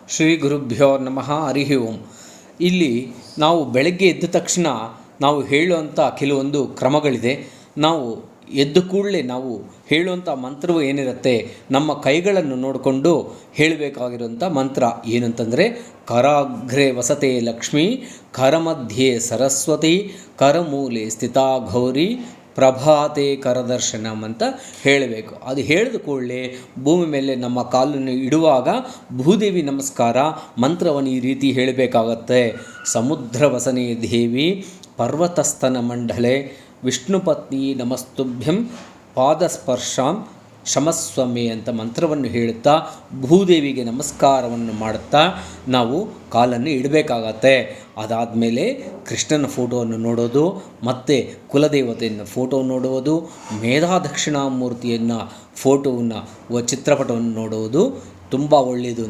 ಶ್ರೀ ಗುರುಭ್ಯೋ ನಮಃ ಹರಿ ಓಂ. ಇಲ್ಲಿ ನಾವು ಬೆಳಗ್ಗೆ ಎದ್ದ ತಕ್ಷಣ ನಾವು ಹೇಳುವಂಥ ಕೆಲವೊಂದು ಕ್ರಮಗಳಿದೆ. ನಾವು ಎದ್ದ ಕೂಡಲೇ ನಾವು ಹೇಳುವಂಥ ಮಂತ್ರವು ಏನಿರುತ್ತೆ, ನಮ್ಮ ಕೈಗಳನ್ನು ನೋಡಿಕೊಂಡು ಹೇಳಬೇಕಾಗಿರುವಂಥ ಮಂತ್ರ ಏನಂತಂದರೆ, ಕರಾಗ್ರೆ ವಸತೆ ಲಕ್ಷ್ಮೀ, ಕರಮಧ್ಯೆ ಸರಸ್ವತಿ, ಕರಮೂಲೆ ಸ್ಥಿತಾ ಗೌರಿ, ಪ್ರಭಾತೆ ಕರದರ್ಶನಂ ಅಂತ ಹೇಳಬೇಕು. ಅದು ಹೇಳಿದ ಕೂಡಲೇ ಭೂಮಿ ಮೇಲೆ ನಮ್ಮ ಕಾಲನ್ನು ಇಡುವಾಗ ಭೂದೇವಿ ನಮಸ್ಕಾರ ಮಂತ್ರವನ್ನು ಈ ರೀತಿ ಹೇಳಬೇಕಾಗತ್ತೆ. ಸಮುದ್ರ ವಸನೆ ದೇವಿ, ಪರ್ವತಸ್ಥನ ಮಂಡಲೆ, ವಿಷ್ಣುಪತ್ನಿ ನಮಸ್ತುಭ್ಯಂ, ಪಾದಸ್ಪರ್ಶಾಂ ಶಮಸ್ವಮೆ ಅಂತ ಮಂತ್ರವನ್ನು ಹೇಳುತ್ತಾ ಭೂದೇವಿಗೆ ನಮಸ್ಕಾರವನ್ನು ಮಾಡುತ್ತಾ ನಾವು ಕಾಲನ್ನು ಇಡಬೇಕಾಗತ್ತೆ. ಅದಾದಮೇಲೆ ಕೃಷ್ಣನ ಫೋಟೋವನ್ನು ನೋಡೋದು, ಮತ್ತು ಕುಲದೇವತೆಯನ್ನು ಫೋಟೋ ನೋಡುವುದು, ಮೇಧಾದಕ್ಷಿಣಾಮೂರ್ತಿಯನ್ನು ಫೋಟೋವನ್ನು ಚಿತ್ರಪಟವನ್ನು ನೋಡುವುದು ತುಂಬ ಒಳ್ಳೆಯದು.